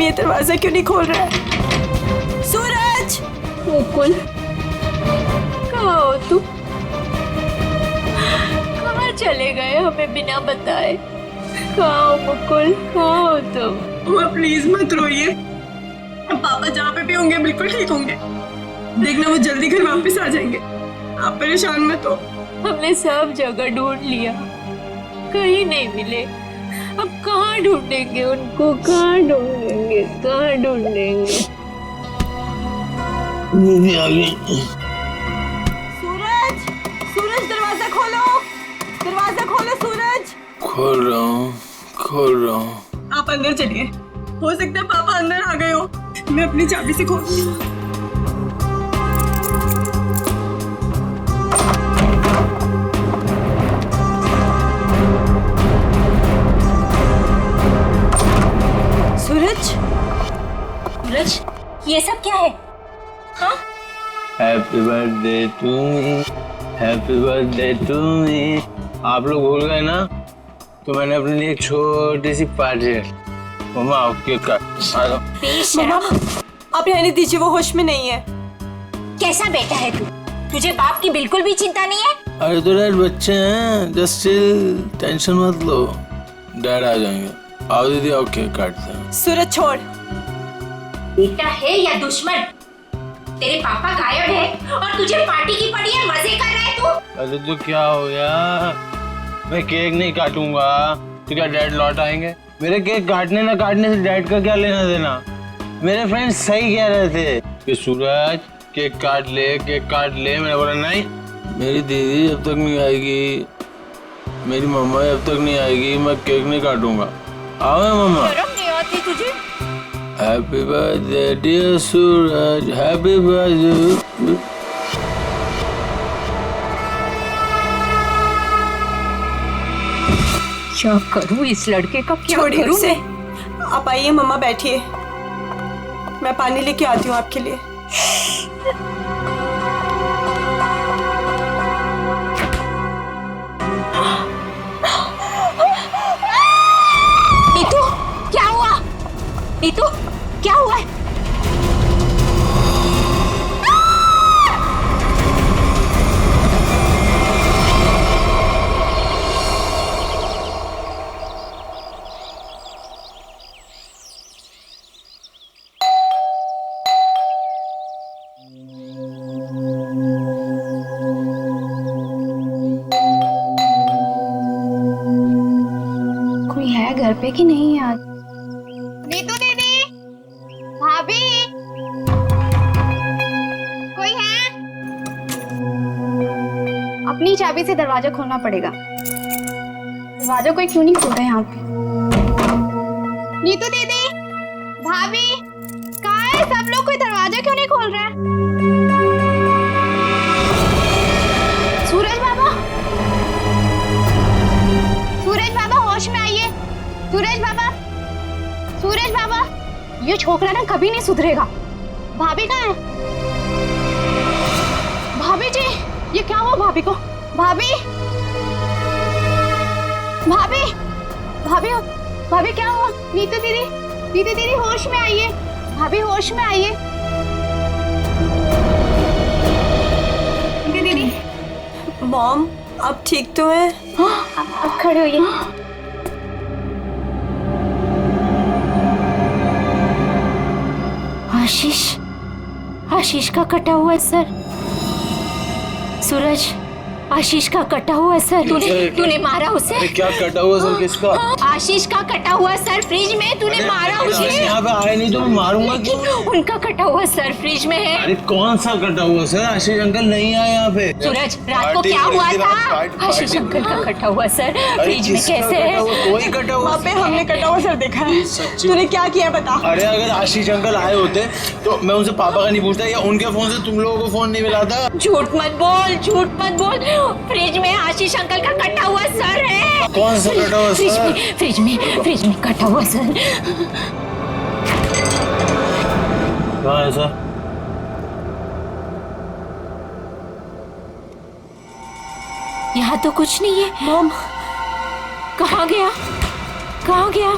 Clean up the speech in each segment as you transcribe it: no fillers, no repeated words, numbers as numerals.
ये दरवाजा क्यों नहीं खोल रहा है? सूरज! मुकुल, कहाँ हो तुम? कहाँ चले गए हमें बिना बताए? कहाँ हो मुकुल, कहाँ हो तुम? माँ प्लीज मत रोइए, पापा जहाँ पे भी होंगे बिल्कुल ठीक होंगे। देखना वो जल्दी घर वापस आ जाएंगे, आप परेशान मत हो। हमने सब जगह ढूंढ लिया, कहीं नहीं मिले। अब कहाँ ढूंढेंगे उनको, कहाँ ढूंढेंगे, कहाँ ढूंढेंगे? सूरज! सूरज दरवाजा खोलो, दरवाजा खोलो सूरज! खोल रहा हूँ। आप अंदर चलिए, हो सकता है पापा अंदर आ गए हो। मैं अपनी चाबी से खोलती हूँ। सूरज! सूरज, ये सब क्या है? हाँ? Happy birthday to me, happy birthday to me. आप लोग भूल गए ना, तो मैंने अपने लिए एक छोटी सी पार्टी रखी। मम्मा आओ केक काट। मम्मा आप रहने दीजिए, वो होश में नहीं है। कैसा बेटा है तू? तुझे बाप की बिल्कुल भी चिंता नहीं है? अरे तो डैड बच्चे हैं, जस्ट चिल, टेंशन मत लो, डैड आ जाएंगे। आओ दीदी आओ केक काटते हैं। सूरज छोड़। बेटा है या दुश्मन? तेरे पापा गायब है और तुझे पार्टी की पड़ी है, मजे कर रहा है तू? अरे तो क्या हो गया, मैं केक नहीं काटूंगा तो क्या डैड लौट आएंगे? मेरे केक काटने ना काटने से डैड का क्या लेना देना? मेरे फ्रेंड्स सही कह रहे थे कि सूरज केक काट ले, केक काट ले। मैंने बोला नहीं, मेरी दीदी जब तक नहीं आएगी, मेरी मम्मा जब तक नहीं आएगी, मैं केक नहीं काटूंगा। आओ मम्मा। शर्म नहीं आती तुझे? हैप्पी बर्थडे डियर सूरज, हैप्पी बर्थडे। क्या करूं इस लड़के का, क्या छोड़िए करूं उसे। मैं? आप आइए मम्मा, बैठिए, मैं पानी लेके आती हूँ आपके लिए। नीतू, क्या हुआ? नीतू, क्या हुआ है? कोई है घर पे कि नहीं यार? नीतू दीदी, भाभी, कोई है? अपनी चाबी से दरवाजा खोलना पड़ेगा। दरवाजा कोई क्यों नहीं खोल रहा है यहाँ पे? नीतू दीदी, भाभी, कहाँ है सब लोग? कोई दरवाजा क्यों नहीं खोल रहा है? सूरज बाबा, सूरज बाबा होश में आइए। सूरज बाबा, सूरज बाबा, ये छोकरा ना कभी नहीं सुधरेगा। भाभी कहाँ है? भाभी जी, ये क्या हुआ भाभी को? भाभी, भाभी, भाभी, भाभी क्या हुआ? नीतू दीदी, नीतू दीदी होश में आइए। भाभी होश में आइए। नीतू दीदी, मॉम आप ठीक तो हैं? हाँ, अब खड़े होइए। आशीष, आशीष का कटा हुआ है सर। सूरज, आशीष का कटा हुआ सर। तूने मारा उसे? अरे क्या कटा हुआ सर किसका? आशीष का कटा हुआ सर फ्रिज में, तूने मारा उसे? यहाँ पे आए नहीं तो मैं मारूंगा क्यों? उनका कटा हुआ सर फ्रिज में है। अरे कौन सा कटा हुआ सर? आशीष अंकल नहीं आए यहाँ पे। सूरज, रात को क्या हुआ था? आशीष अंकल का कटा हुआ सर फ्रिज में कैसे है? कोई कटा हुआ? वहाँ पे हमने कटा हुआ सर देखा है। तूने क्या किया बता? अरे अगर आशीष अंकल आए होते तो मैं उनसे पापा का नहीं पूछता, या उनके फोन से तुम लोगों को फोन नहीं मिलाता। झूठ मत बोल, झूठ मत बोल। फ्रिज में आशीष अंकल का कटा हुआ सर है। कौन सा कटा हुआ सर? फ्रिज में कटा हुआ सर। कहाँ है सर? यहाँ तो कुछ नहीं है। मॉम कहाँ गया? कहाँ गया?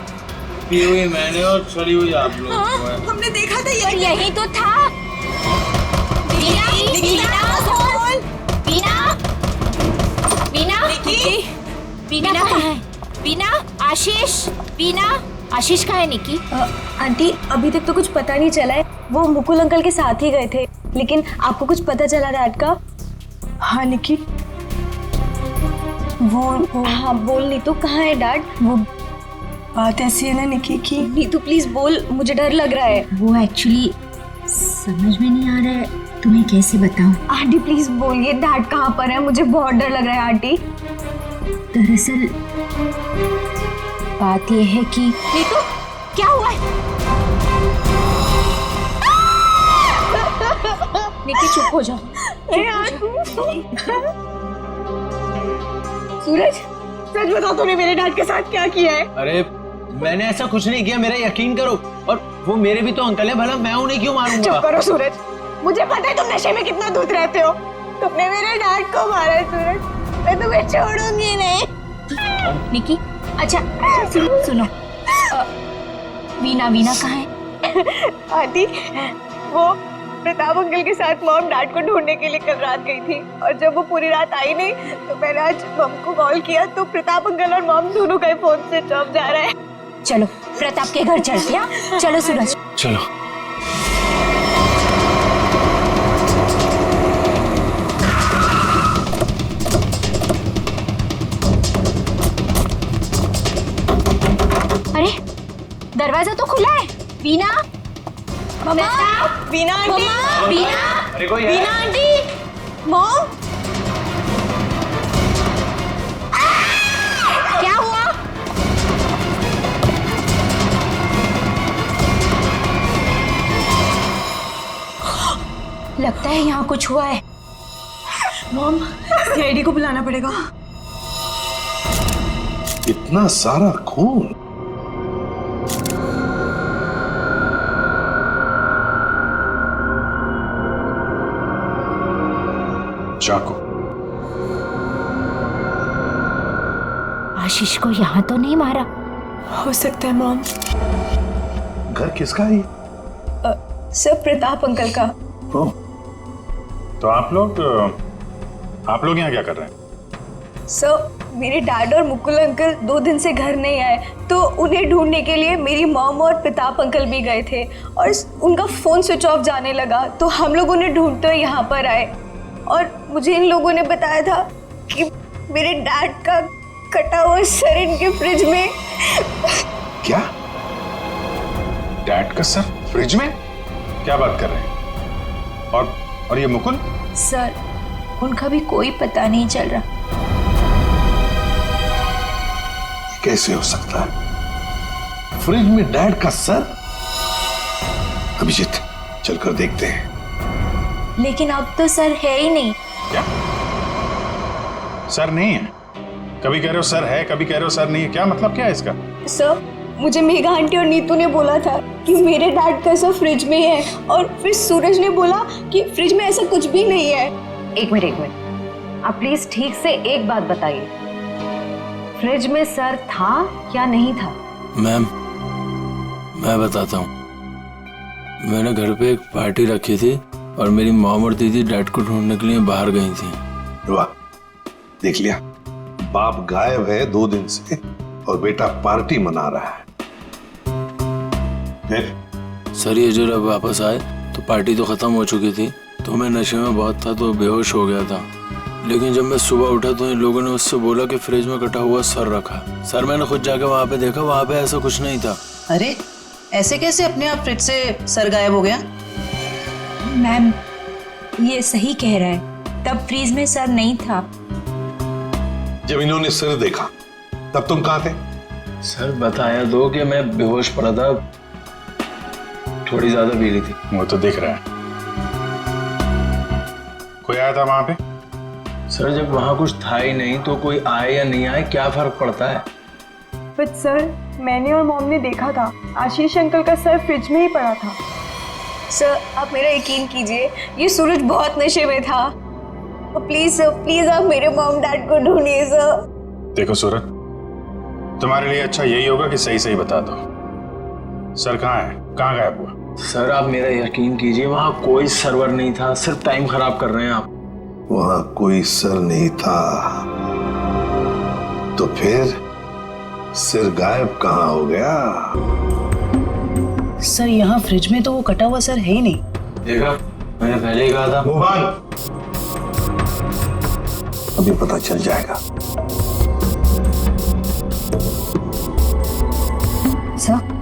पी हुई मैंने और सड़ी हुई आप लोग को है। हमने देखा था और यही तो था। बीना कहाँ है? बीना, आशीष, बीना, आशीष कहाँ है निकी? आंटी अभी तक तो कुछ पता नहीं चला है। वो मुकुल अंकल के साथ ही गए थे, लेकिन आपको कुछ पता चला डैड का? हाँ निकी, वो हाँ बोल नीतू, कहाँ है डैड? वो बात ऐसी है ना निकी की नीतू प्लीज बोल, मुझे डर लग रहा है। वो एक्चुअली समझ में नहीं आ रहा है, तुम्हें कैसे बताऊं। आंटी प्लीज बोलिए डैड कहाँ पर है, मुझे बहुत डर लग रहा है आंटी। दरअसल बात यह है कि नीतू, क्या हुआ है? निकी चुप हो जाओ। सूरज, सच बताओ तूने मेरे डैड के साथ क्या किया है? अरे मैंने ऐसा कुछ नहीं किया, मेरा यकीन करो। और वो मेरे भी तो अंकल है, भला मैं उन्हें क्यों मारूंगा? चुप करो सूरज, मुझे पता है तुम नशे में कितना धुत रहते हो। तुमने मेरे डैड को मारा है सूरज, मैं तुम्हें छोड़ूंगी नहीं। निकी, अच्छा सुनो, वीना कहाँ है? आंटी, वो प्रताप अंकल के साथ मॉम डैड को ढूंढने के लिए कल रात गई थी, और जब वो पूरी रात आई नहीं तो मैंने आज मॉम को कॉल किया तो प्रताप अंकल और मॉम दोनों का फोन स्विच ऑफ जा रहा है। चलो प्रताप के घर चलते हैं। चलो सूरज। चलो। अरे दरवाजा तो खुला है। बीना, मम्मा, बीना आंटी, बीना, अरे कोई है? बीना आंटी, मॉम, क्या हुआ? लगता है यहाँ कुछ हुआ है। मॉम, सीआईडी को बुलाना पड़ेगा। इतना सारा खून। चाकू। आशीष को यहाँ तो नहीं मारा? हो सकता है मॉम। घर किसका है? सर प्रताप अंकल का। ओह, तो आप लोग यहाँ क्या कर रहे हैं? सर मेरे डैड और मुकुल अंकल 2 दिन से घर नहीं आए, तो उन्हें ढूंढने के लिए मेरी मॉम और प्रताप अंकल भी गए थे, और उनका फोन स्विच ऑफ जाने लगा तो हम लोग उन्हें ढूंढते हुए यहाँ पर आए, और मुझे इन लोगों ने बताया था कि मेरे डैड का कटा हुआ सर इनके फ्रिज में। क्या? डैड का सर फ्रिज में? क्या बात कर रहे हैं? और ये मुकुल? सर उनका भी कोई पता नहीं चल रहा। कैसे हो सकता है? फ्रिज में डैड का सर? अभिजीत, चलकर देखते हैं। लेकिन अब तो सर है ही नहीं। क्या सर नहीं है? कभी कह रहे हो सर है, कभी कह रहे हो सर नहीं है, क्या मतलब क्या है इसका? सर मुझे मेघा आंटी और नीतू ने बोला था कि मेरे डैड का सर फ्रिज में है, और फिर सूरज ने बोला कि फ्रिज में ऐसा कुछ भी नहीं है। एक मिनट, आप प्लीज ठीक से एक बात बताइए, फ्रिज में सर था या नहीं था? मैम, मैं बताता हूँ। मैंने घर पे एक पार्टी रखी थी और मेरी मॉम और दीदी डैड को ढूंढने के लिए बाहर गई थी। वाह, देख लिया, बाप गायब है 2 दिन से और बेटा पार्टी मना रहा है। सर ये जो जब वापस आए तो पार्टी तो खत्म हो चुकी थी, तो मैं नशे में बहुत था तो बेहोश हो गया था। लेकिन जब मैं सुबह उठा तो इन लोगों ने उससे बोला कि फ्रिज में कटा हुआ सर रखा। सर मैंने खुद जाके वहाँ पे देखा, वहाँ पे ऐसा कुछ नहीं था। अरे ऐसे कैसे अपने आप फ्रिज से सर गायब हो गया? मैम ये सही कह रहा है, तब फ्रीज में सर नहीं था। जब इन्होंने सिर देखा तब तुम कहाँ थे? सर बताया दो कि मैं बेहोश पड़ा था, थोड़ी ज्यादा पी ली थी। वो तो दिख रहा है। कोई आया था वहां पे? सर जब वहाँ कुछ था ही नहीं तो कोई आए या नहीं आए क्या फर्क पड़ता है? बट सर, मैंने और मॉम ने देखा था आशीष अंकल का सर फ्रिज में ही पड़ा था। सर आप मेरा यकीन कीजिए, ये सूरज बहुत नशे में था। प्लीज सर, प्लीज आप मेरे मॉम डैड को ढूंढिए सर। देखो सूरज, तुम्हारे लिए अच्छा यही होगा कि सही सही बता दो। सर कहाँ है? कहाँ गायब हुआ? सर आप मेरा यकीन कीजिए, वहां कोई सर्वर नहीं था, सिर्फ टाइम खराब कर रहे हैं आप। वहां कोई सर नहीं था तो फिर सिर गायब कहाँ हो गया? सर यहाँ फ्रिज में तो वो कटा हुआ सर है ही नहीं। देखा, मैंने पहले ही कहा था। मोहन, अभी पता चल जाएगा। सर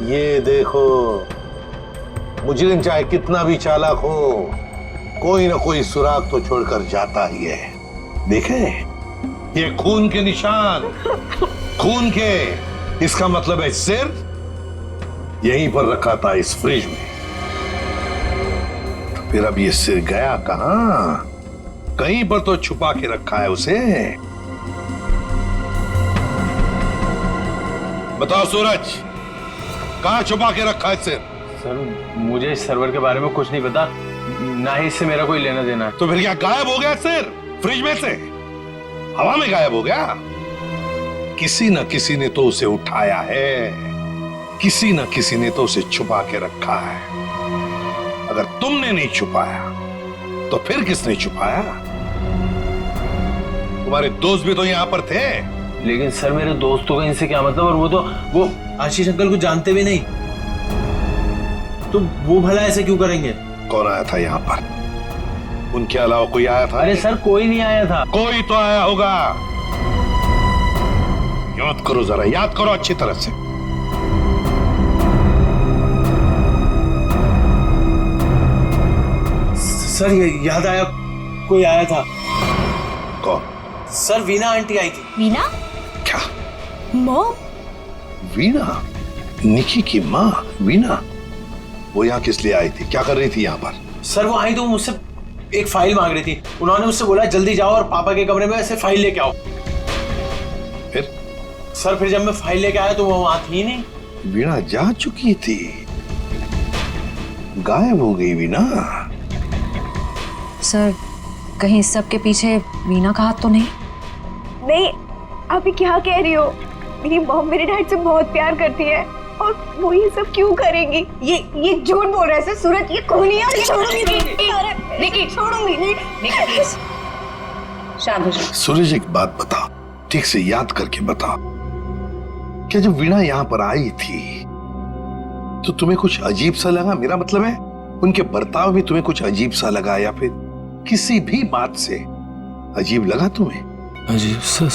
ये देखो, मुजरिम चाहे कितना भी चालाक हो, कोई ना कोई सुराग तो छोड़कर जाता ही है। देखे, ये खून के निशान, खून के। इसका मतलब है सिर यहीं पर रखा था इस फ्रिज में। तो फिर अब ये सिर गया कहां? कहीं पर तो छुपा के रखा है उसे। बताओ सूरज, कहां छुपा के रखा है सिर? सर मुझे इस सर्वर के बारे में कुछ नहीं पता, ना ही इससे मेरा कोई लेना देना है। तो फिर क्या गायब हो गया सिर? फ्रिज में से हवा में गायब हो गया? किसी न किसी ने तो उसे उठाया है, किसी न किसी ने तो उसे छुपा के रखा है। अगर तुमने नहीं छुपाया तो फिर किसने छुपाया? तुम्हारे दोस्त भी तो यहां पर थे। लेकिन सर मेरे दोस्तों का इनसे क्या मतलब? और वो आशीष अंकल को जानते भी नहीं, तो वो भला ऐसे क्यों करेंगे? कौन आया था यहाँ पर? उनके अलावा कोई आया था? अरे सर कोई नहीं आया था। कोई तो आया होगा। याद करो जरा, याद करो अच्छी तरह से। सर ये याद आया, कोई आया था। कौन? सर वीना आंटी आई थी। वीना? क्या? मॉम? वीना? निकी की माँ वीना? वो यहाँ किस लिए आई थी? क्या कर रही थी यहाँ पर? सर वो आई तो मुझसे एक फाइल मांग रही थी। उन्होंने मुझसे बोला जल्दी जाओ और पापा के कमरे में ऐसे फाइल लेके आओ। फिर? सर फिर जब मैं फाइल लेके आया तो वो वहां थी नहीं। वीणा जा चुकी थी, गायब हो गई वीणा। सर कहीं इस सब के पीछे वीना का हाथ तो नहीं? नहीं, आप ये क्या कह रही हो? मेरी मॉम मेरे डैड से बहुत प्यार करती है और वो ये सब क्यों करेंगी? ये झूठ बोल रहा है सर। सूरज ये खूनी है। छोड़ूंगी नहीं, छोड़ूंगी नहीं। शांत हो जाओ। सूरज एक बात बताओ, ठीक से याद करके बताओ, क्या जब वीणा यहाँ पर आई थी तो तुम्हें कुछ अजीब सा लगा? मेरा मतलब है उनके बर्ताव में तुम्हें कुछ अजीब सा लगा, या फिर किसी भी बात से अजीब लगा तुम्हें? अजीब सा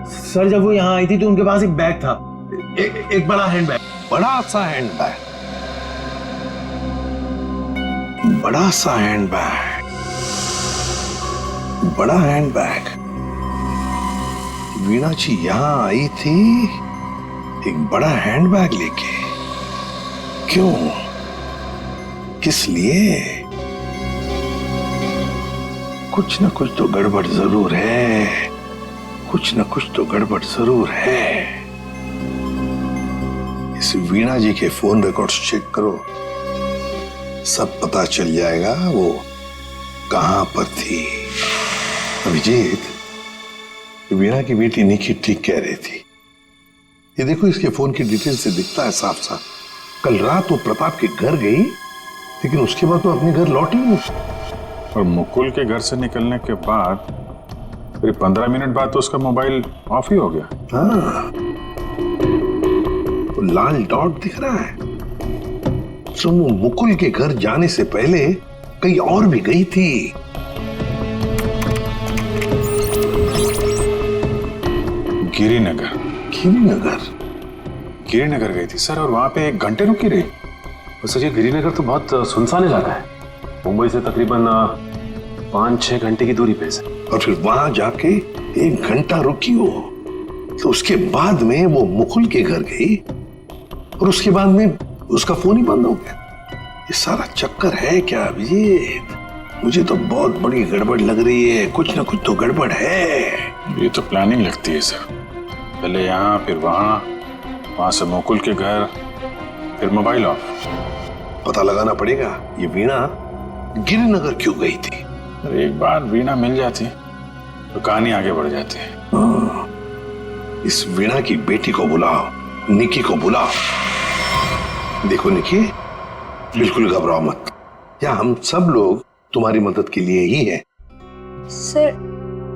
सर जब वो यहाँ आई थी तो उनके पास एक बैग था, एक बड़ा हैंड बैग। बड़ा सा हैंड बैग? बड़ा सा हैंड बैग? बड़ा हैंड बैग? वीणा जी यहां आई थी एक बड़ा हैंड बैग लेके? क्यों? किस लिए? कुछ ना कुछ तो गड़बड़ जरूर है, कुछ ना कुछ तो गड़बड़ जरूर है। इस वीणा जी के फोन रिकॉर्ड्स चेक करो, सब पता चल जाएगा वो कहां पर थी। अभिजीत, वीणा की बेटी निकी ठीक कह रही थी। ये देखो, इसके फोन की डिटेल से दिखता है साफ साफ, कल रात वो प्रताप के घर गई लेकिन उसके बाद तो अपने घर लौटी नहीं। और मुकुल के घर से निकलने के बाद फिर 15 मिनट बाद तो उसका मोबाइल ऑफ ही हो गया। हाँ, तो लाल डॉट दिख रहा है। तो वो मुकुल के घर जाने से पहले कहीं और भी गई थी। गिरिनगर। गिरिनगर? गिरिनगर गई थी सर, और वहां पे 1 घंटे रुकी रही। सर ये गिरिनगर तो बहुत सुनसान इलाका है, मुंबई से तकरीबन 5-6 घंटे की दूरी पे है। और फिर वहां जाके 1 घंटा रुकी हो, तो उसके बाद में वो मुकुल के घर गई और उसके बाद में उसका फोन ही बंद हो गया। ये सारा चक्कर है क्या अभिजीत? मुझे तो बहुत बड़ी गड़बड़ लग रही है, कुछ ना कुछ तो गड़बड़ है। ये तो प्लानिंग लगती है सर, पहले यहाँ फिर वहां से मुकुल के घर, फिर मोबाइल ऑफ। पता लगाना पड़ेगा ये वीणा गिरिनगर क्यों गई थी। एक बार वीणा मिल जाती तो कहानी आगे बढ़ जाती है। इस वीणा की बेटी को बुलाओ, निकी को बुलाओ। देखो निकी, बिल्कुल घबराओ मत, यहाँ हम सब लोग तुम्हारी मदद के लिए ही हैं। सर,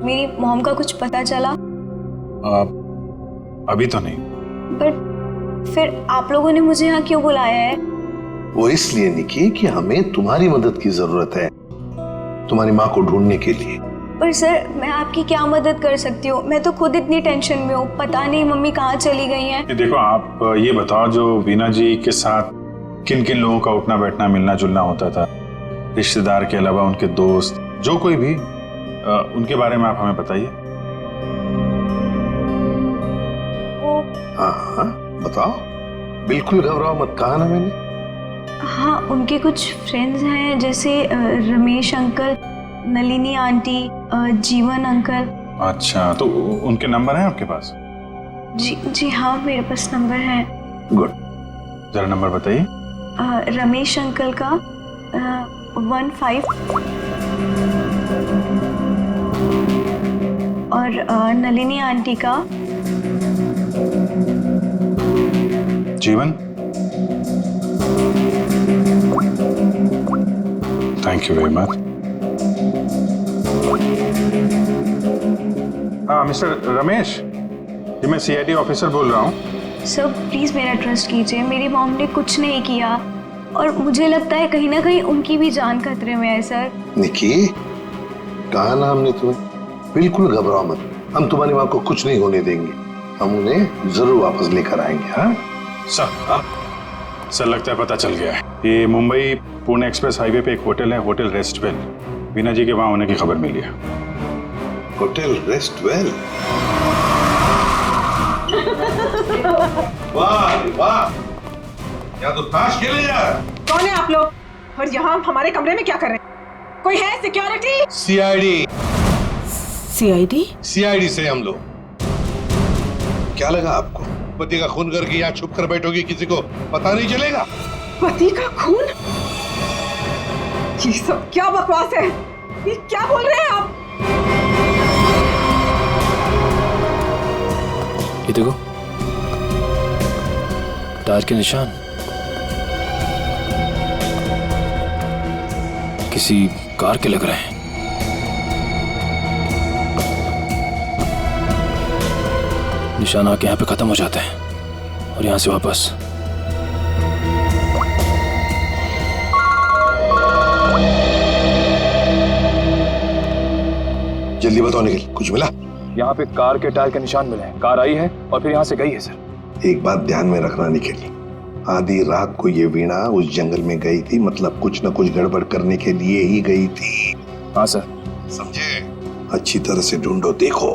मेरी मॉम का कुछ पता चला? अभी तो नहीं। बट फिर आप लोगों ने मुझे यहाँ क्यों बुलाया है? वो इसलिए निकी कि हमें तुम्हारी मदद की जरूरत है, तुम्हारी माँ को ढूंढने के लिए। पर सर, मैं आपकी क्या मदद कर सकती हूँ? मैं तो खुद इतनी टेंशन में हूँ, पता नहीं मम्मी कहाँ चली गई हैं। देखो, आप ये बताओ, जो वीणा जी के साथ किन किन लोगों का उठना बैठना मिलना जुलना होता था, रिश्तेदार के अलावा उनके दोस्त, जो कोई भी, उनके बारे में आप हमें बताइए। हाँ, बताओ, बिल्कुल घबराओ मत, कहा ना मैंने। हाँ, उनके कुछ फ्रेंड्स हैं, जैसे रमेश अंकल, नलिनी आंटी, जीवन अंकल। अच्छा, तो उनके नंबर हैं आपके पास? जी हाँ, मेरे पास नंबर है। गुड, जरा नंबर बताइए। रमेश अंकल का 15 और नलिनी आंटी का जीवन। Thank you very much. हाँ, मिस्टर रमेश, जी मैं CID ऑफिसर बोल रहा हूँ। सर, प्लीज मेरा ट्रस्ट कीजिए, मेरी मॉम ने कुछ नहीं किया और मुझे लगता है कहीं ना कहीं उनकी भी जान खतरे में है। सर निकी, कहा ना हमने तुम्हें, बिल्कुल घबराओ मत, हम तुम्हारी माँ को कुछ नहीं होने देंगे, हम उन्हें जरूर वापस लेकर आएंगे। हाँ सर, लगता है पता चल गया है। ये मुंबई पुणे एक्सप्रेस हाईवे पे एक होटल है, होटल रेस्टवेल। वीणा जी के वहां होने की खबर मिली है। होटल रेस्टवेल? वाह वाह, यहाँ तो ताश खेले जा रहा है। कौन है आप लोग और यहाँ हमारे कमरे में क्या कर रहे हैं? कोई है सिक्योरिटी? CID से हम लोग। क्या लगा आपको, पति का खून करके यहाँ छुप कर बैठोगी, किसी को पता नहीं चलेगा? पति का खून? ये सब क्या बकवास है? ये क्या बोल रहे हैं आप? ये देखो, टायर के निशान, किसी कार के लग रहे हैं। निशान आके यहाँ पे खत्म हो जाते हैं और यहाँ से वापस। जल्दी बताओ निखिल, कुछ मिला? यहाँ पे कार के टायर के निशान मिले हैं, कार आई है और फिर यहाँ से गई है सर। एक बात ध्यान में रखना निखिल, आधी रात को ये वीणा उस जंगल में गई थी, मतलब कुछ न कुछ गड़बड़ करने के लिए ही गई थी। हाँ सर। समझे? अच्छी तरह से ढूंढो, देखो।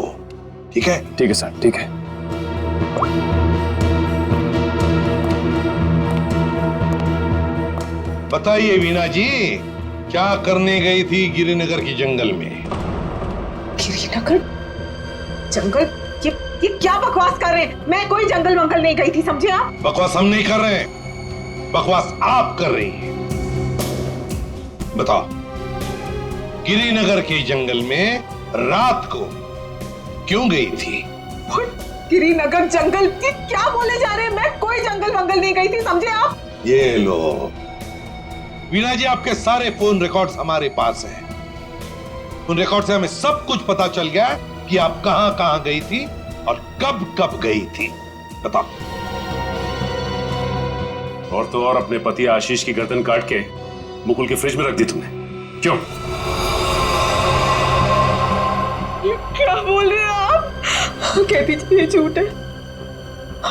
ठीक है? ठीक है सर, ठीक है। बताइए वीणा जी, क्या करने गई थी गिरिनगर की जंगल में? गिरिनगर जंगल? ये क्या बकवास कर रहे हैं? मैं कोई जंगल वंगल नहीं गई थी, समझे आप? बकवास हम नहीं कर रहे हैं, बकवास आप कर रही हैं। बताओ, गिरिनगर के जंगल में रात को क्यों गई थी? गिरिनगर जंगल? ये क्या बोले जा रहे हैं? मैं कोई जंगल वंगल नहीं गई थी, समझे आप? ये लो वीणा जी, आपके सारे फोन रिकॉर्ड्स हमारे पास हैं। उन रिकॉर्ड से हमें सब कुछ पता चल गया कि आप कहां कहां गई थी और कब कब गई थी। बताओ। और तो और अपने पति आशीष की गर्दन काट के मुकुल के फ्रिज में रख दी तुमने, क्यों? ये क्या बोल रहे हैं आप? कह दीजिए ये झूठ है,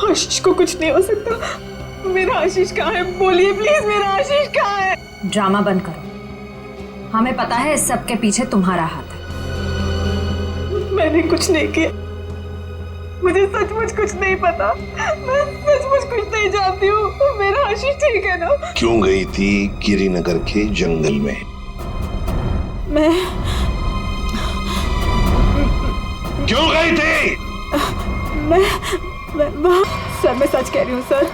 आशीष को कुछ नहीं हो सकता। मेरा आशीष कहाँ है? बोलिए प्लीज, मेरा आशीष कहाँ है? ड्रामा बंद करो, हमें पता है इस सब के पीछे तुम्हारा हाथ है। मैंने कुछ नहीं किया, मुझे सचमुच कुछ नहीं पता, मैं सचमुच कुछ नहीं जानती हूँ। मेरा आशीष ठीक है ना? क्यों गई थी गिरिनगर के जंगल में? मैं क्यों गई थी? मैं सर, मैं सच कह रही हूँ सर,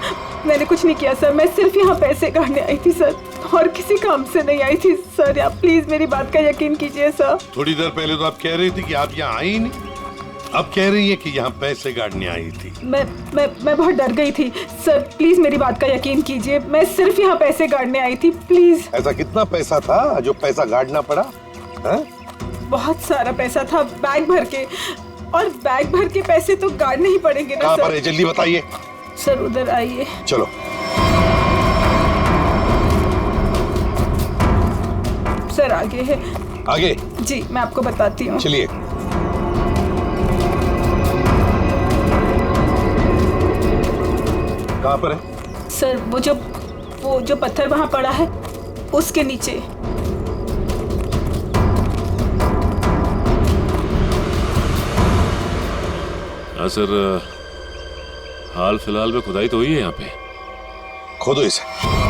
मैंने कुछ नहीं किया सर। मैं सिर्फ यहाँ पैसे काटने आई थी सर, और किसी काम से नहीं आई थी सर। आप प्लीज मेरी बात का यकीन कीजिए सर। थोड़ी देर पहले तो आप कह रही थी कि आप यहाँ आई नहीं, अब कह रही है कि यहाँ पैसे गाड़ने आई थी। मैं बहुत डर गई थी सर, प्लीज मेरी बात का यकीन कीजिए, मैं सिर्फ यहाँ पैसे गाड़ने आई थी, प्लीज। ऐसा कितना पैसा था जो पैसा गाड़ना पड़ा? है? बहुत सारा पैसा था, बैग भर के, और बैग भर के पैसे तो गाड़ने ही पड़ेंगे ना कहाँ सर। पर है, जल्दी बताइए। सर उधर आइए। चलो। सर आगे है। आगे? जी मैं आपको बताती हूँ। चलिए। कहाँ पर है? सर वो जो पत्थर वहाँ पड़ा है उसके नीचे। हाँ सर, हाल फिलहाल में खुदाई तो हुई है यहाँ पे। खोदो इसे।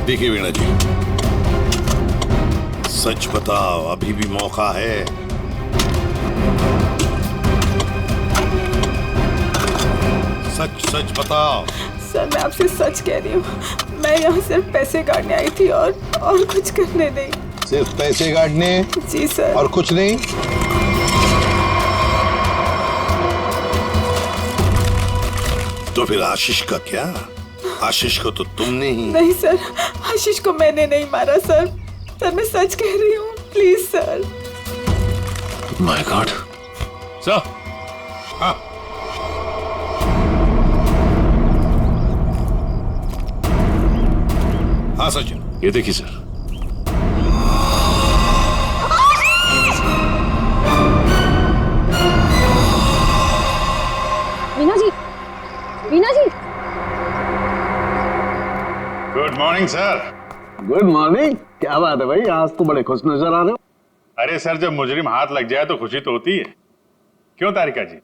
देखिए वीणा जी, सच बताओ, अभी भी मौका है। सच सच बताओ। सर मैं आपसे सच कह रही हूँ, मैं यहाँ सिर्फ पैसे गाड़ने आई थी और कुछ करने नहीं। सिर्फ पैसे गाड़ने? जी सर। और कुछ नहीं? तो फिर आशीष का क्या? आशीष को तो तुमने ही। नहीं सर, आशीष को मैंने नहीं मारा सर, मैं सच कह रही हूँ, please sir. My God. Sir. हाँ। हाँ सचिन, ये देखिए sir. Veena ji, Veena ji. Good morning sir. Good morning. क्या बात है भाई, आज तो बड़े खुश नजर आ रहे हो। अरे सर, जब मुजरिम हाथ लग जाए तो खुशी तो होती है, क्यों तारिका जी?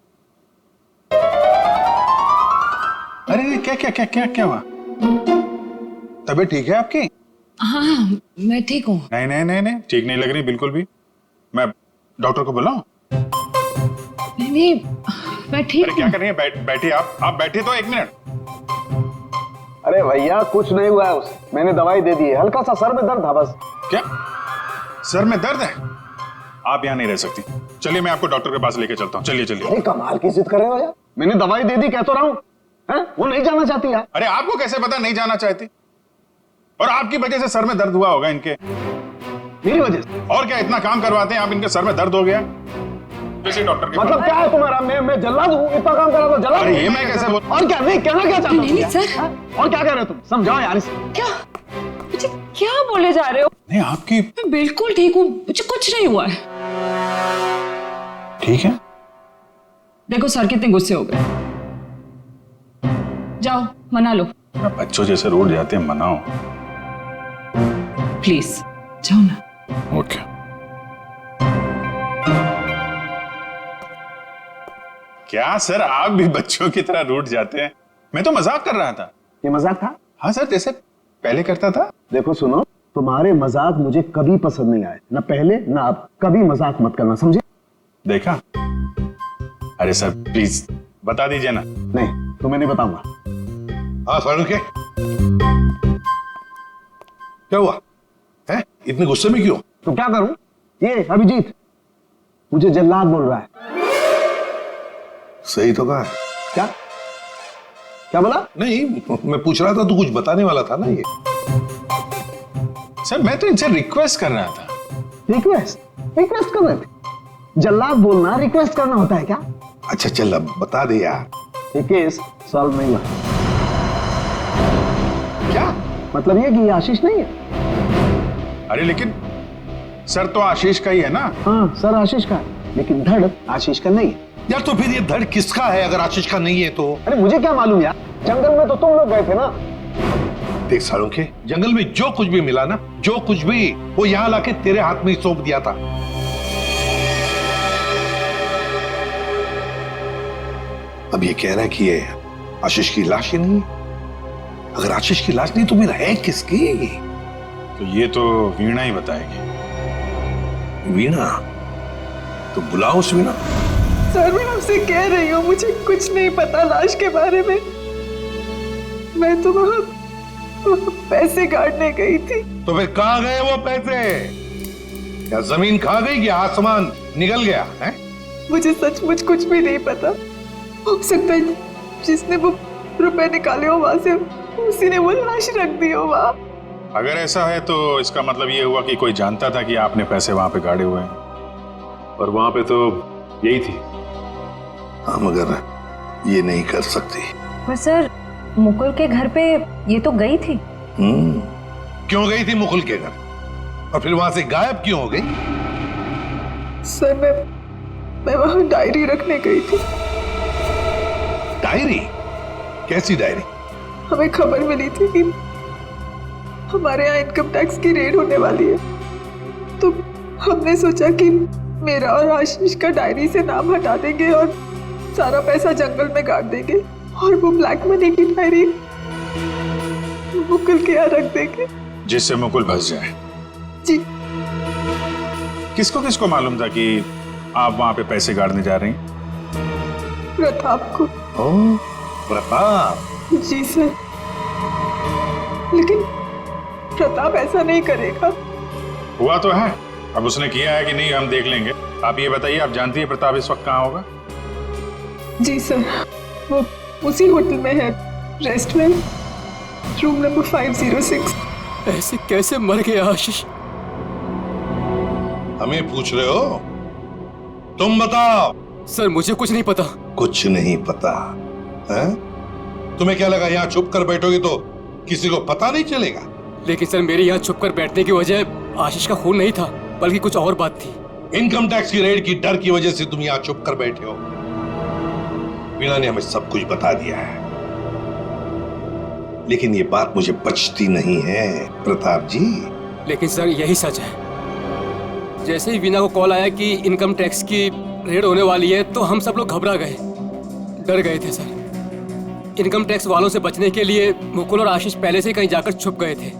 अरे क्या क्या क्या क्या क्या हुआ? तबीयत ठीक है आपकी? हाँ मैं ठीक हूँ। नहीं नहीं नहीं नहीं, ठीक नहीं लग रही बिल्कुल भी। मैं डॉक्टर को बुलाऊं? नहीं मैं ठीक अरे क्या कर रही है? बैठिए आप बैठिए तो 1 मिनट। अरे भैया कुछ नहीं हुआ है उसे, मैंने दवाई दे दी है, हल्का सा सर में दर्द था बस। क्या सर में दर्द है? आप यहाँ नहीं रह सकती, चलिए मैं आपको डॉक्टर के पास लेके चलता हूँ। चलिए चलिए। अरे कमाल की जिद कर रहे हो यार, मैंने दवाई दे दी, कह तो रहा हूँ। वो नहीं जाना चाहती यार। अरे आपको कैसे पता नहीं जाना चाहती? और आपकी वजह से सर में दर्द हुआ होगा इनके। मेरी वजह से? और क्या, इतना काम करवाते हैं आप, इनके सर में दर्द हो गया। डॉक्टर के मतलब क्या है तुम्हारा? मैं जल्लाद हूँ, इतना काम करा तो जल्लाद? अरे ये मैं कैसे बोल? और क्या? नहीं कहना क्या चाहते हो? नहीं सर। और क्या कह रहे हो तुम? समझाओ यार इसे। क्या मुझे क्या बोले जा रहे हो? नहीं आपकी। मैं बिल्कुल ठीक हूँ, मुझे कुछ नहीं हुआ है। ठीक है। देखो सर कितने गुस्से हो गए, जाओ मना लो। बच्चों जैसे रोड जाते हैं, मनाओ प्लीज, जाओ ना। ओके। क्या सर, आप भी बच्चों की तरह रूठ जाते हैं? मैं तो मजाक कर रहा था। ये मजाक था? हाँ सर, जैसे पहले करता था। देखो सुनो, तुम्हारे मजाक मुझे कभी पसंद नहीं आए, ना पहले ना अब। कभी मजाक मत करना, समझे? देखा? अरे सर प्लीज बता दीजिए ना। नहीं तुम्हें नहीं बताऊंगा। हाँ सर के क्या हुआ है? इतने गुस्से में क्यों? तो क्या करूं? ये अभिजीत मुझे जल्लाद बोल रहा है। सही तो कहा। क्या क्या बोला? नहीं, मैं पूछ रहा था, तू कुछ बताने वाला था ना। ये सर मैं तो इनसे रिक्वेस्ट कर रहा था। रिक्वेस्ट कर रहे थे? जल्लाद बोलना रिक्वेस्ट करना होता है क्या? अच्छा चल अब बता दे यार। ये केस सॉल्व नहीं हुआ। क्या मतलब ये कि ये आशीष नहीं है। अरे लेकिन सर तो आशीष का ही है ना। हाँ सर आशीष का है, लेकिन धड़ आशीष का नहीं है। यार तो फिर ये धड़ किसका है अगर आशीष का नहीं है तो? अरे मुझे क्या मालूम यार, जंगल में तो तुम लोग गए थे ना। देख सालों के जंगल में जो कुछ भी मिला ना, जो कुछ भी, वो यहाँ लाके तेरे हाथ में ही सौंप दिया था। अब ये कह रहा है कि ये आशीष की लाश ही नहीं है। अगर आशीष की लाश नहीं तो फिर है किसकी? तो ये तो वीणा ही बताएगी। वीणा? तो बुलाओ उस वीणा। सर मैं आपसे कह रही हूँ मुझे कुछ नहीं पता लाश के बारे में। मैं तो वहाँ पैसे काटने गई थी। तो फिर कहाँ गए वो पैसे? क्या जमीन खा गई कि आसमान निकल गया है? मुझे सचमुच कुछ भी नहीं पता। हो सकता है जिसने वो रुपए निकाले हो वहां से उसी ने वो लाश रख दी हो वहाँ। अगर ऐसा है तो इसका मतलब ये हुआ कि कोई जानता था कि आपने पैसे वहां पे गाड़े हुए हैं, और वहां पे तो यही थी। हम अगर ये नहीं कर सकती। पर सर मुकुल के घर पे ये तो गई थी। क्यों गई थी मुकुल के घर? और फिर वहां से गायब क्यों हो गई? सर मैं वहां डायरी रखने गई थी। डायरी? कैसी डायरी? हमें खबर मिली थी कि हमारे यहाँ इनकम टैक्स की रेड होने वाली है, तो हमने सोचा कि मेरा और आशीष का डायरी से नाम हटा देंगे और सारा पैसा जंगल में गाड़ देंगे और वो ब्लैक मनी की डायरी मुकुल के यहाँ रख देंगे, जिससे मुकुल फंस जाए। जी। किसको किसको मालूम था कि आप वहां पे पैसे गाड़ने जा रही हैं? प्रताप को। प्रताप? जी सर, लेकिन प्रताप ऐसा नहीं करेगा। हुआ तो है, अब उसने किया है कि नहीं हम देख लेंगे। आप ये बताइए, आप जानती है प्रताप इस वक्त कहाँ होगा? जी सर, वो उसी होटल में है, रेस्टोरेंट, रूम नंबर 506। ऐसे कैसे मर गया आशीष? हमें पूछ रहे हो? तुम बताओ। सर मुझे कुछ नहीं पता। कुछ नहीं पता है? तुम्हें क्या लगा यहाँ छुप कर बैठोगे तो किसी को पता नहीं चलेगा? लेकिन सर मेरे यहाँ छुप कर बैठने की वजह आशीष का खून नहीं था, बल्कि कुछ और बात थी। इनकम टैक्स की रेड की डर की वजह से तुम यहाँ छुप कर बैठे हो। वीणा ने हमें सब कुछ बता दिया है, लेकिन ये बात मुझे बचती नहीं है प्रताप जी। लेकिन सर यही सच है। जैसे ही वीणा को कॉल आया कि इनकम टैक्स की रेड होने वाली है तो हम सब लोग घबरा गए, डर गए थे सर। इनकम टैक्स वालों से बचने के लिए मुकुल और आशीष पहले से कहीं जाकर छुप गए थे।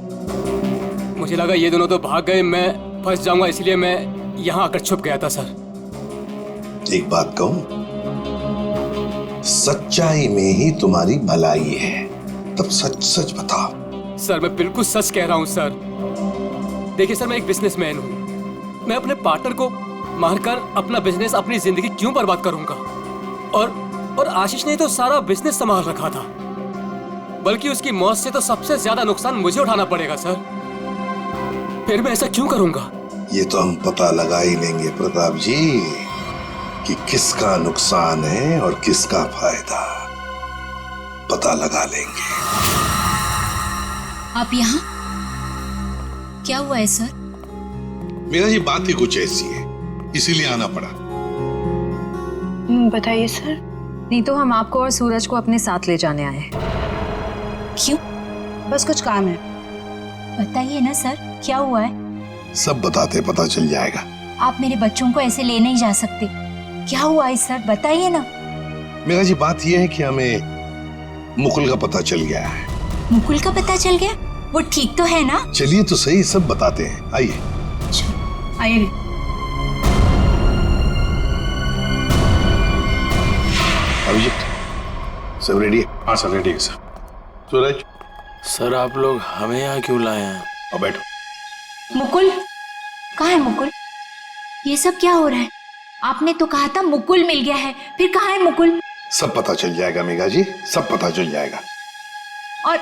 मुझे लगा ये दोनों तो भाग गए, मैं फंस जाऊंगा, इसलिए मैं यहाँ आकर छुप गया था सर। एक बात कहूं, सच्चाई में ही तुम्हारी भलाई है, तब सच सच बताओ। सर मैं बिल्कुल सच कह रहा हूँ सर। देखिए सर, मैं एक बिजनेसमैन हूँ। मैं अपने पार्टनर को मारकर अपना बिजनेस, अपनी जिंदगी क्यों बर्बाद करूंगा? और आशीष ने तो सारा बिजनेस संभाल रखा था, बल्कि उसकी मौत से तो सबसे ज्यादा नुकसान मुझे उठाना पड़ेगा सर। फिर मैं ऐसा क्यों करूंगा? ये तो हम पता लगा ही लेंगे प्रताप जी कि किसका नुकसान है और किसका फायदा, पता लगा लेंगे। आप यहाँ? क्या हुआ है सर? मेरा जी बात ही कुछ ऐसी है, इसीलिए आना पड़ा। बताइए सर। नहीं तो हम आपको और सूरज को अपने साथ ले जाने आए हैं। क्यों? बस कुछ काम है। बताइए ना सर, क्या हुआ है? सब बताते पता चल जाएगा। आप मेरे बच्चों को ऐसे ले नहीं जा सकते। क्या हुआ है सर, बताइए ना। मेरा जी बात यह है कि हमें मुकुल का पता चल गया है। मुकुल का पता चल गया? वो ठीक तो है ना? चलिए तो सही, सब बताते हैं, आइए। आइए। अभिजीत सब रेडी है? हाँ सर रेडी है सर। सूरज। सर आप लोग हमें यहाँ क्यों लाए हैं? अब बैठो। मुकुल कहाँ है? मुकुल, ये सब क्या हो रहा है? आपने तो कहा था मुकुल मिल गया है, फिर कहाँ है मुकुल? सब पता चल जाएगा मेघा जी, सब पता चल जाएगा। और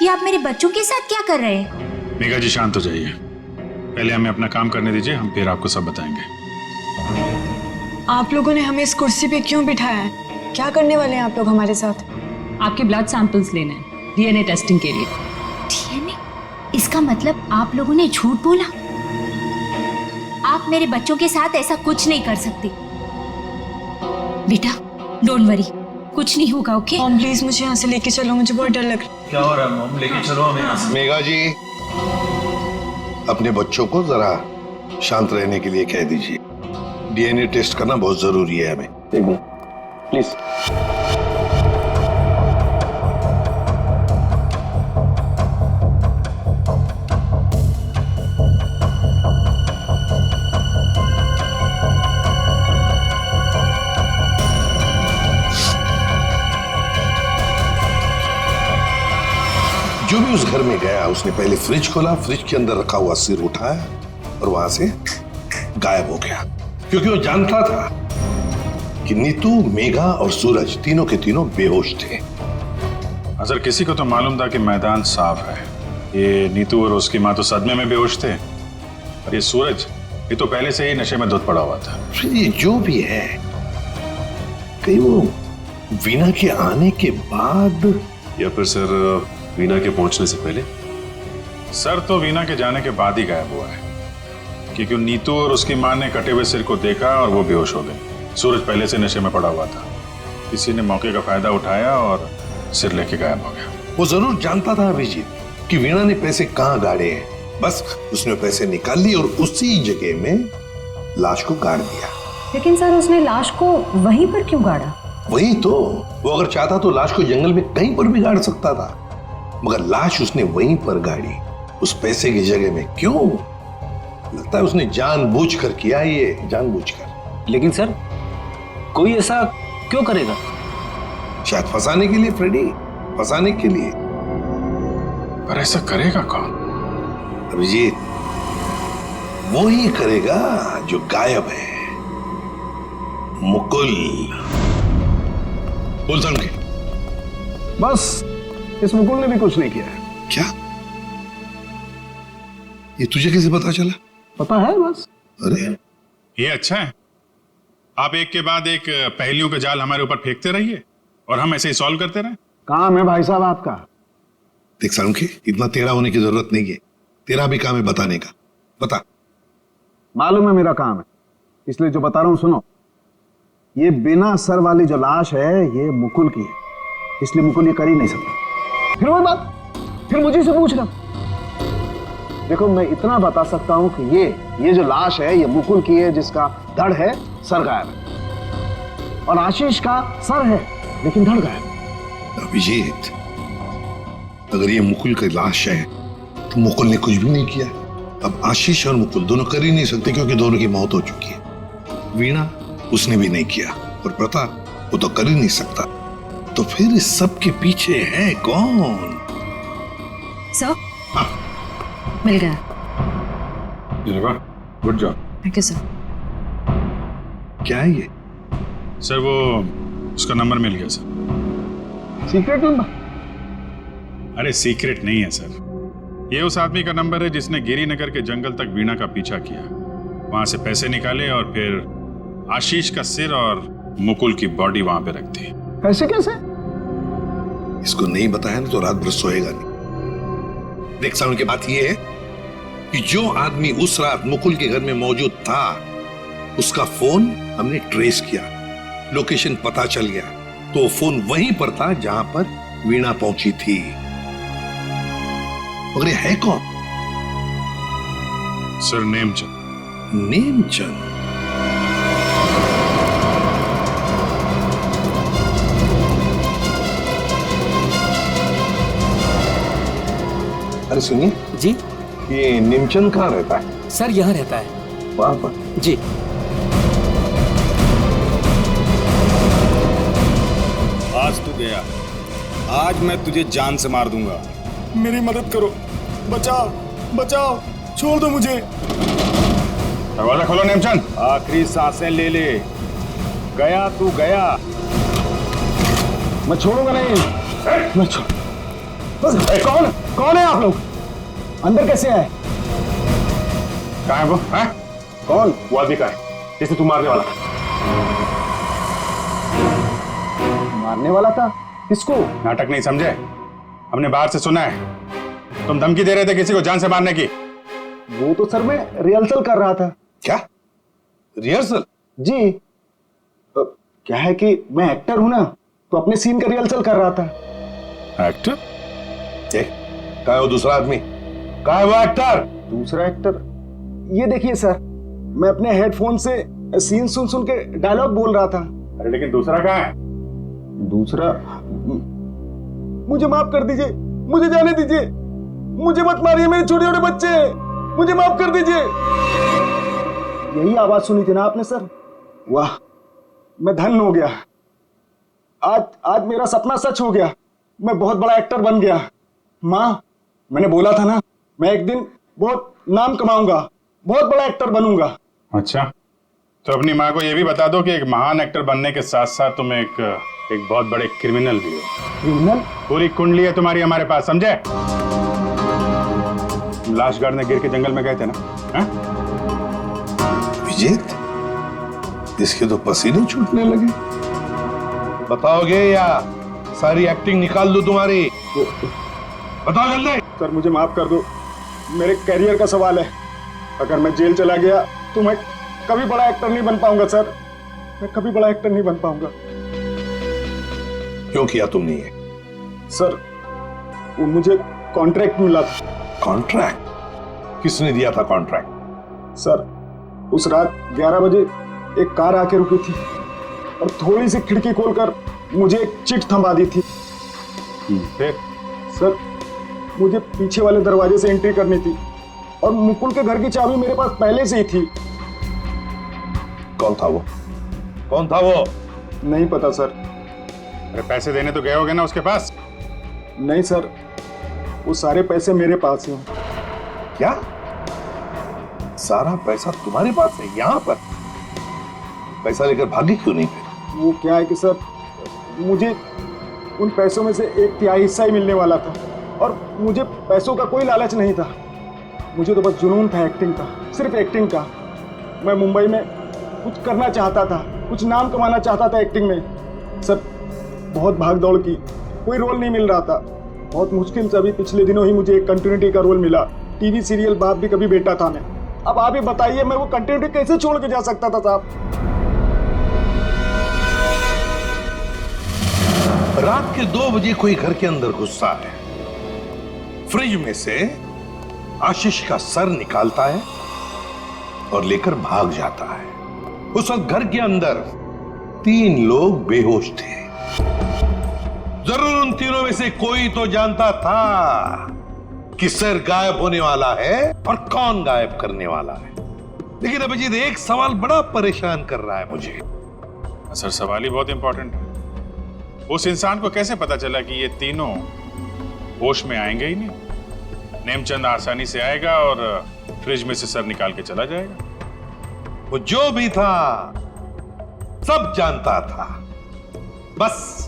ये आप मेरे बच्चों के साथ क्या कर रहे हैं? मेघा जी शांत हो जाइए, पहले हमें अपना काम करने दीजिए, हम फिर आपको सब बताएंगे। आप लोगों ने हमें इस कुर्सी पे क्यों बिठाया है? क्या करने वाले हैं आप लोग हमारे साथ? आपके ब्लड सैंपल्स लेने हैं डीएनए टेस्टिंग के लिए। डीएनए? इसका मतलब आप लोगों ने झूठ बोला? आप मेरे बच्चों के साथ ऐसा कुछ नहीं कर सकते। बेटा डोंट वरी, कुछ नहीं होगा, ओके? मॉम प्लीज मुझे यहाँ से लेके चलो, मुझे बहुत डर लग रहा है। क्या हो रहा है मॉम? लेके चलो हमें यहाँ से। मेघा जी अपने बच्चों को जरा शांत रहने के लिए कह दीजिए। डीएनए टेस्ट करना बहुत जरूरी है हमें। एक मिनट प्लीज। जो भी उस घर में गया उसने पहले फ्रिज खोला, फ्रिज के अंदर रखा हुआ सिर उठाया और वहां से गायब हो गया, क्योंकि वो जानता था कि नीतू, मेघा और सूरज तीनों के तीनों बेहोश थे। अगर किसी को तो मालूम था कि मैदान साफ है। ये नीतू और उसकी माँ तो सदमे में बेहोश थे, और ये सूरज, ये तो पहले से ही नशे में धुत पड़ा हुआ था। फिर ये जो भी है, कहीं वो वीना के आने के बाद, या फिर सर वीना के पहुंचने से पहले? सर तो वीना के जाने के बाद ही गायब हुआ है, क्योंकि नीतू और उसकी माँ ने कटे हुए सिर को देखा और वो बेहोश हो गए। सूरज पहले से नशे में पड़ा हुआ था, किसी ने मौके का फायदा उठाया और सिर लेके गायब हो गया। वो जरूर जानता था अभिजीत कि वीणा ने पैसे कहाँ गाड़े हैं, बस उसने पैसे निकाल लिए और उसी जगह में लाश को गाड़ दिया। लेकिन सर उसने लाश को वहीं पर क्यों गाड़ा? वही तो, वो अगर चाहता तो लाश को जंगल में कहीं पर भी गाड़ सकता था, मगर लाश उसने वहीं पर गाड़ी, उस पैसे की जगह में। क्यों? लगता है उसने जानबूझकर किया, ये जानबूझकर। लेकिन सर कोई ऐसा क्यों करेगा? शायद फंसाने के लिए फ्रेडी, फंसाने के लिए। पर ऐसा करेगा कौन? अभिजीत, वो ही करेगा जो गायब है, मुकुल। बोल समझे? बस इस मुकुल ने भी कुछ नहीं किया है। क्या? ये तुझे कैसे पता चला? पता है बस। अरे ये अच्छा है, आप एक के बाद एक पहेलियों के जाल हमारे ऊपर फेंकते रहिए और हम ऐसे ही सॉल्व करते रहे। काम है भाई साहब आपका। देख सालुंखे, इतना टेढ़ा होने की जरूरत नहीं है, तेरा भी काम है बताने का। बता। मालूम है मेरा काम है, इसलिए जो बता रहा हूं सुनो। ये बिना सर वाली जो लाश है ये मुकुल की है, इसलिए मुकुल ये कर ही नहीं सकता। फिर वही बात, फिर मुझे से पूछना। देखो मैं इतना बता सकता हूं कि ये जो लाश है ये मुकुल की है, जिसका धड़ है, सर गायब है। और आशीष का सर है लेकिन धड़ गायब है। अभिजीत, अगर ये मुकुल की लाश है तो मुकुल ने कुछ भी नहीं किया। अब आशीष और मुकुल दोनों कर ही नहीं सकते, क्योंकि दोनों की मौत हो चुकी है। वीणा, उसने भी नहीं किया, और प्रताप, वो तो कर ही नहीं सकता। तो फिर इस सब के पीछे है कौन? सर मिल गया। Good job. Thank you sir. क्या है ये? सर वो उसका नंबर मिल गया सर। Secret number? अरे सीक्रेट नहीं है सर, ये उस आदमी का नंबर है जिसने गिरिनगर के जंगल तक वीणा का पीछा किया, वहां से पैसे निकाले और फिर आशीष का सिर और मुकुल की बॉडी वहां पे रख दी। कैसे कैसे? इसको नहीं बताया ना तो रात भर सोएगा नहीं। देख साउंड की बात यह है कि जो आदमी उस रात मुकुल के घर में मौजूद था, उसका फोन हमने ट्रेस किया, लोकेशन पता चल गया, तो फोन वहीं पर था जहां पर वीणा पहुंची थी। मगर ये है कौन? सर नेमचंद। नेमचंद? अरे सुनिए जी, ये नेमचंद कहाँ रहता है? सर यहाँ रहता है। वहां पर? जी। आज तू गया, आज मैं तुझे जान से मार दूंगा। मेरी मदद करो, बचाओ बचाओ, छोड़ दो मुझे। दरवाजा खोलो नेमचंद। आखिरी सांसें ले ले, गया तू गया। मैं छोड़ूंगा नहीं। मैं छोड़। कौन है आप लोग? अंदर कैसे आए? कहाँ है वो? है? कौन? वो आदमी का है जिसे तू मारने वाला था। मारने वाला था? किसको? नाटक नहीं समझे, हमने बाहर से सुना है तुम धमकी दे रहे थे किसी को जान से मारने की। वो तो सर मैं रिहर्सल कर रहा था। क्या रिहर्सल? जी, क्या है कि मैं एक्टर हूं ना, तो अपने सीन का रिहर्सल कर रहा था। एक्टर? कहाँ है वो दूसरा आदमी? कहाँ है वो एक्टर? दूसरा एक्टर? ये देखिए सर, मैं अपने हेडफोन से सीन सुन सुन के डायलॉग बोल रहा था। अरे लेकिन दूसरा कहाँ है? दूसरा? मुझे माफ कर दीजिए, मुझे जाने दीजिए, मुझे मत मारिए, मेरे छोटे छोटे बच्चे हैं, मुझे माफ कर दीजिए। यही आवाज सुनी थी ना आपने सर? वाह, मैं धन्य हो गया। आज मेरा सपना सच हो गया, मैं बहुत बड़ा एक्टर बन गया। माँ, मैंने बोला था ना, मैं एक दिन बहुत नाम कमाऊंगा, बहुत बड़ा एक्टर बनूंगा। अच्छा, तो अपनी माँ को यह भी बता दो कि एक महान एक्टर बनने के साथ साथ तुम एक बहुत बड़े क्रिमिनल भी हो। क्रिमिनल? पूरी कुंडली है तुम्हारी हमारे पास, समझे? लाश गाड़ने गिर के जंगल में गए थे ना? हा? विजेत, इसके तो पसीने छूटने लगे। बताओगे या सारी एक्टिंग निकाल दूं तुम्हारी? बताओ जल्दी। सर मुझे माफ कर दो, मेरे करियर का सवाल है। अगर मैं जेल चला गया तो मैं कभी बड़ा एक्टर नहीं बन पाऊंगा सर, मैं कभी बड़ा एक्टर नहीं बन पाऊंगा। क्यों किया तुमने ये? सर वो मुझे कॉन्ट्रैक्ट मिला था। कॉन्ट्रैक्ट? किसने दिया था कॉन्ट्रैक्ट? सर उस रात 11 बजे एक कार आके रुकी थी और थोड़ी सी खिड़की खोलकर मुझे एक चिट थमा दी थी। फिर सर मुझे पीछे वाले दरवाजे से एंट्री करनी थी और मुकुल के घर की चाबी मेरे पास पहले से ही थी। कौन था वो? कौन था वो? नहीं पता सर। अरे पैसे देने तो गए होगे ना उसके पास? नहीं सर, वो सारे पैसे मेरे पास हैं। क्या? सारा पैसा तुम्हारे पास है यहाँ पर? पैसा लेकर भागी क्यों नहीं फिर? वो क्या है कि सर मुझे उन पैसों में से 1/3 हिस्सा ही मिलने वाला था और मुझे पैसों का कोई लालच नहीं था। मुझे तो बस जुनून था एक्टिंग का, सिर्फ एक्टिंग का। मैं मुंबई में कुछ करना चाहता था, कुछ नाम कमाना चाहता था एक्टिंग में। सर बहुत भाग दौड़ की, कोई रोल नहीं मिल रहा था। बहुत मुश्किल से अभी पिछले दिनों ही मुझे एक कंटिन्यूटी का रोल मिला। टीवी सीरियल बाप भी कभी बेटा था मैं। अब आप ही बताइए मैं वो कंटिन्यूटी कैसे छोड़ के जा सकता था साहब? रात के 2 बजे कोई घर के अंदर घुसता है, फ्रिज में से आशीष का सर निकालता है और लेकर भाग जाता है। उस वक्त घर के अंदर 3 लोग बेहोश थे। जरूर उन तीनों में से कोई तो जानता था कि सर गायब होने वाला है और कौन गायब करने वाला है। लेकिन अभिजीत, एक सवाल बड़ा परेशान कर रहा है मुझे। सर सवाल ही बहुत इंपॉर्टेंट है। उस इंसान को कैसे पता चला कि ये तीनों होश में आएंगे ही नहीं? नेमचंद आसानी से आएगा और फ्रिज में से सर निकाल के चला जाएगा। वो जो भी था सब जानता था, बस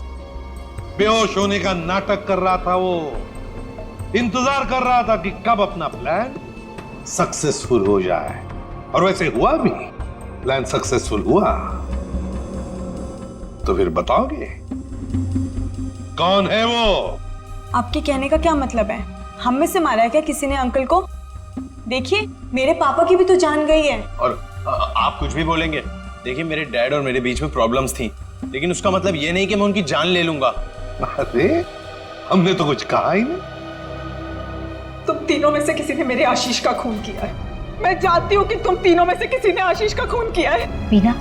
बेहोश होने का नाटक कर रहा था। वो इंतजार कर रहा था कि कब अपना प्लान सक्सेसफुल हो जाए, और वैसे हुआ भी। प्लान सक्सेसफुल हुआ। तो फिर बताओगे कौन है वो? आपके कहने का क्या मतलब है? हम में से मारा है क्या किसी ने अंकल को? देखिए मेरे पापा की भी तो जान गई है। और आप कुछ भी बोलेंगे? देखिए मेरे डैड और मेरे बीच में प्रॉब्लम्स थी, लेकिन उसका मतलब ये नहीं कि मैं उनकी जान ले लूंगा। अरे हमने तो कुछ कहा ही नहीं। तुम तीनों में से किसी ने मेरे आशीष का खून किया है। मैं जानती हूँ कि तुम तीनों में से किसी ने आशीष का खून किया है। मीना,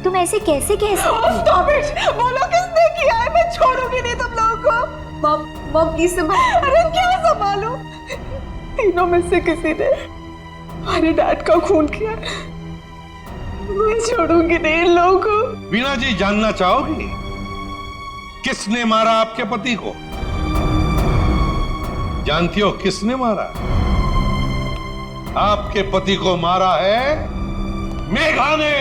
तुम ऐसे कैसे कह सकती हो? Stop it! बोलो किसने किया है? मैं छोड़ूंगी नहीं तुम लोगों को। मॉम प्लीज संभाल। अरे क्या संभालूं? तीनों में से किसी ने हमारे डैड का खून किया। मैं छोड़ूंगी नहीं इन लोगों को। वीणा जी, जानना चाहोगी किसने मारा आपके पति को? जानती हो किसने मारा? आपके पति को मारा है मेघा ने।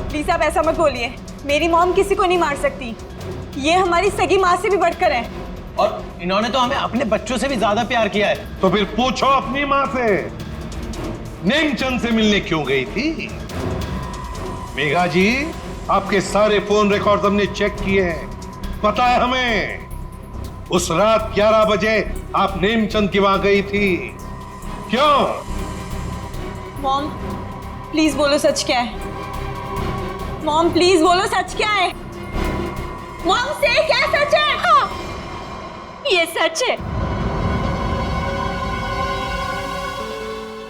प्लीज आप ऐसा मत बोलिए। मेरी मॉम किसी को नहीं मार सकती। ये हमारी सगी माँ से भी बढ़कर है। और इन्होंने तो हमें अपने बच्चों से भी ज्यादा प्यार किया है। तो फिर पूछो अपनी माँ से, नेमचंद से मिलने क्यों गई थी? मेघा जी, आपके सारे फोन रिकॉर्ड हमने चेक किए हैं। पता है हमें उस रात 11 बजे आप नेमचंद की वहां गई थी। क्यों? मॉम प्लीज बोलो सच क्या है? मॉम प्लीज बोलो सच क्या है? मॉम से क्या सच है? हाँ, ये सच है।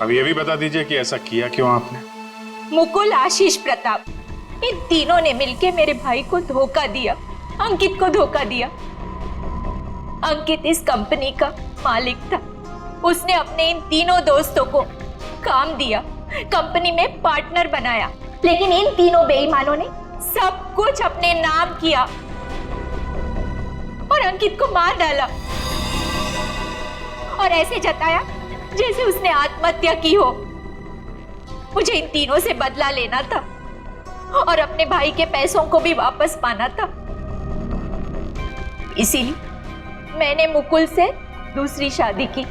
अब ये भी बता दीजिए कि ऐसा किया क्यों आपने? मुकुल, आशीष, प्रताप, इन तीनों ने मिलकर मेरे भाई को धोखा दिया, अंकित को धोखा दिया। अंकित इस कंपनी का मालिक था। उसने अपने इन तीनों दोस्तों को काम दिया, कंपनी में पार्टनर बनाया, लेकिन इन तीनों बेईमानों ने सब कुछ अपने नाम किया और अंकित को मार डाला और ऐसे जताया जैसे उसने आत्महत्या की हो। मुझे इन तीनों से बदला लेना था और अपने भाई के पैसों को भी वापस पाना था। इसीलिए मैंने मुकुल से दूसरी शादी की,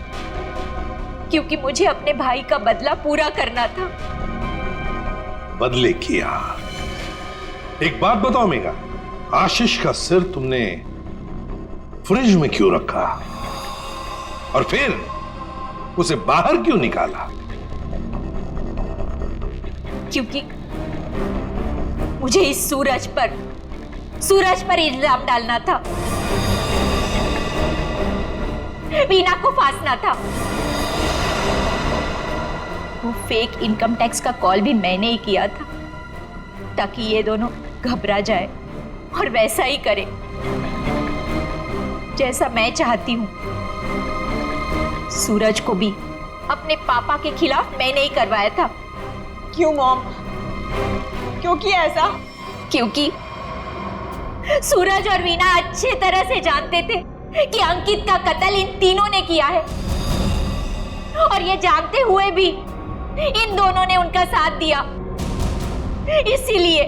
क्योंकि मुझे अपने भाई का बदला पूरा करना था। बदले किया। एक बात बताओ मेघा, आशीष का सिर तुमने फ्रिज में क्यों रखा और फिर उसे बाहर क्यों निकाला? क्योंकि मुझे इस सूरज पर इल्जाम डालना था, वीना को फांसना था। वो फेक इनकम टैक्स का कॉल भी मैंने ही किया था ताकि ये दोनों घबरा जाए और वैसा ही करे जैसा मैं चाहती हूं। सूरज को भी अपने पापा के खिलाफ मैंने ही करवाया था। क्यों मॉम, क्यों किया ऐसा? क्योंकि सूरज और वीना अच्छे तरह से जानते थे कि अंकित का कत्ल इन तीनों ने किया है और ये जानते हुए भी इन दोनों ने उनका साथ दिया। इसीलिए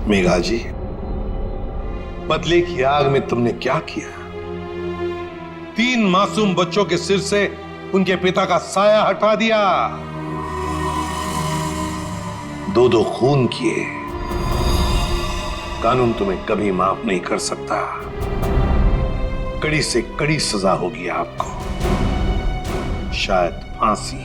मेघा जी, बदले की आग में तुमने क्या किया? 3 मासूम बच्चों के सिर से उनके पिता का साया हटा दिया, 2 खून किए। कानून तुम्हें कभी माफ नहीं कर सकता। कड़ी से कड़ी सजा होगी आपको, शायद फांसी।